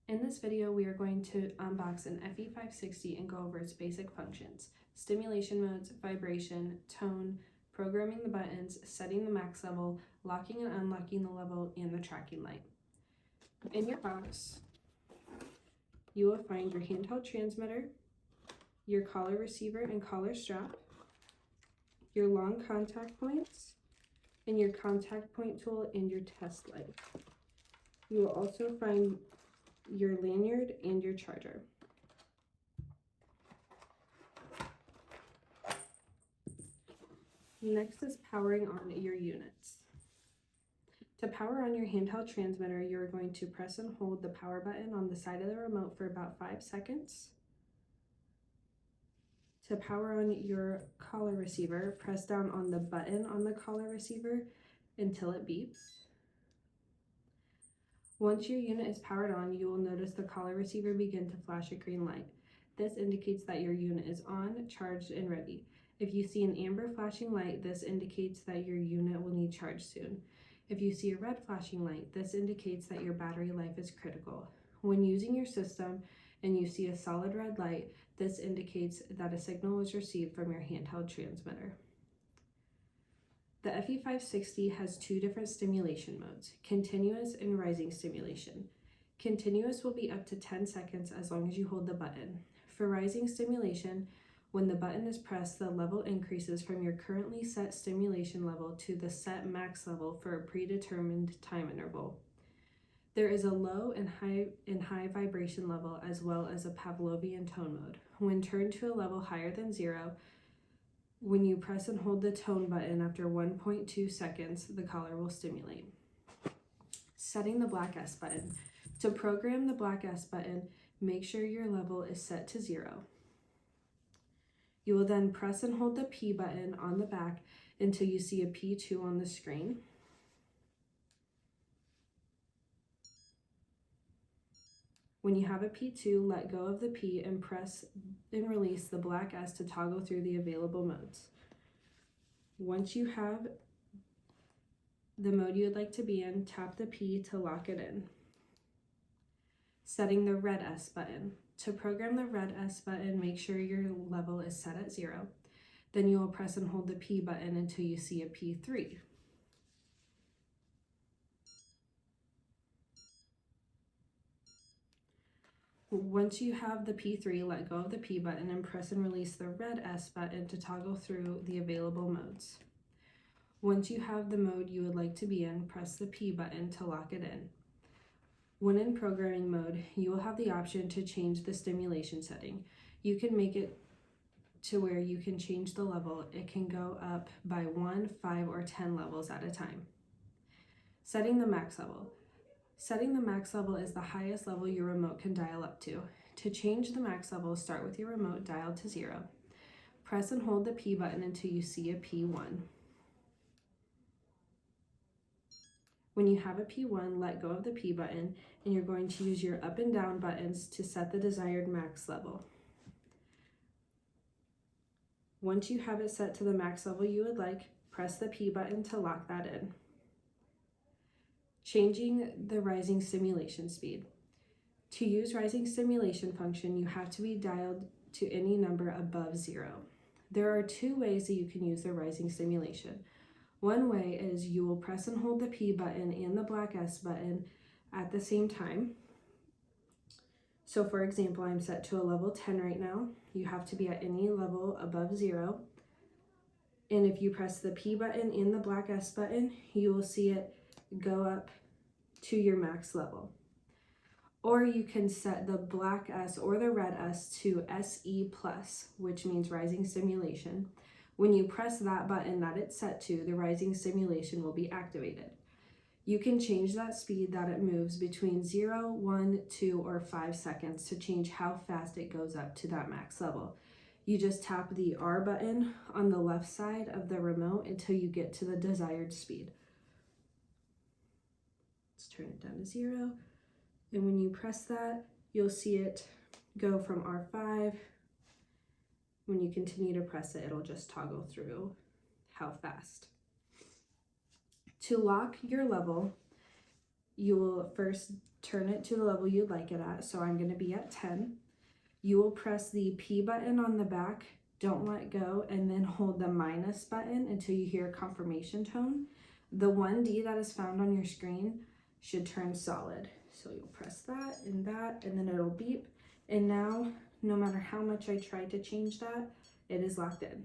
In this video, we are going to unbox an FE560 and go over its basic functions: stimulation modes, vibration, tone, programming the buttons, setting the max level, locking and unlocking the level, and the tracking light. In your box, you will find your handheld transmitter, your collar receiver and collar strap, your long contact points, and your contact point tool and your test light. You will also find your lanyard and your charger. Next is powering on your units. To power on your handheld transmitter, you are going to press and hold the power button on the side of the remote for about 5 seconds. To power on your collar receiver, press down on the button on the collar receiver until it beeps. Once your unit is powered on, you will notice the collar receiver begin to flash a green light. This indicates that your unit is on, charged, and ready. If you see an amber flashing light, this indicates that your unit will need charge soon. If you see a red flashing light, this indicates that your battery life is critical. When using your system and you see a solid red light, this indicates that a signal was received from your handheld transmitter. The FE560 has 2 different stimulation modes: continuous and rising stimulation. Continuous will be up to 10 seconds as long as you hold the button. For rising stimulation, when the button is pressed, the level increases from your currently set stimulation level to the set max level for a predetermined time interval. There is a low and high vibration level, as well as a Pavlovian tone mode. When turned to a level higher than 0, when you press and hold the tone button after 1.2 seconds, the collar will stimulate. Setting the black S button. To program the black S button, make sure your level is set to 0. You will then press and hold the P button on the back until you see a P2 on the screen. When you have a P2, let go of the P and press and release the black S to toggle through the available modes. Once you have the mode you would like to be in, tap the P to lock it in. Setting the red S button. To program the red S button, make sure your level is set at 0. Then you will press and hold the P button until you see a P3. Once you have the P3, let go of the P button and press and release the red S button to toggle through the available modes. Once you have the mode you would like to be in, press the P button to lock it in. When in programming mode, you will have the option to change the stimulation setting. You can make it to where you can change the level. It can go up by 1, 5, or 10 levels at a time. Setting the max level. Setting the max level is the highest level your remote can dial up to. To change the max level, start with your remote dialed to 0. Press and hold the P button until you see a P1. When you have a P1, let go of the P button, and you're going to use your up and down buttons to set the desired max level. Once you have it set to the max level you would like, press the P button to lock that in. Changing the rising stimulation speed. To use rising stimulation function, you have to be dialed to any number above 0. There are 2 ways that you can use the rising stimulation. One way is you will press and hold the P button and the black S button at the same time. So for example, I'm set to a level 10 right now. You have to be at any level above 0. And if you press the P button and the black S button, you will see it go up to your max level. Or you can set the black S or the red S to SE+, which means rising stimulation. When you press that button that it's set to, the rising stimulation will be activated. You can change that speed that it moves between 0, 1, 2, or 5 seconds to change how fast it goes up to that max level. You just tap the R button on the left side of the remote until you get to the desired speed. Let's turn it down to 0. And when you press that, you'll see it go from R5. When you continue to press it, it'll just toggle through how fast. To lock your level, you will first turn it to the level you'd like it at. So I'm going to be at 10. You will press the P button on the back, don't let go, and then hold the minus button until you hear a confirmation tone. The 1D that is found on your screen should turn solid. So you'll press that, and then it'll beep. And now, no matter how much I try to change that, it is locked in.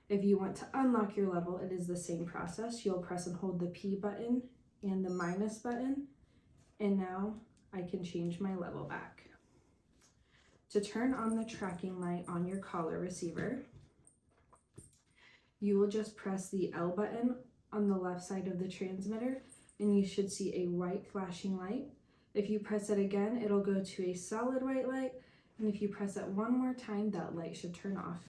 If you want to unlock your level, it is the same process. You'll press and hold the P button and the minus button, and now I can change my level back. To turn on the tracking light on your collar receiver, you will just press the L button on the left side of the transmitter, and you should see a white flashing light. If you press it again, it'll go to a solid white light, and if you press it one more time, that light should turn off.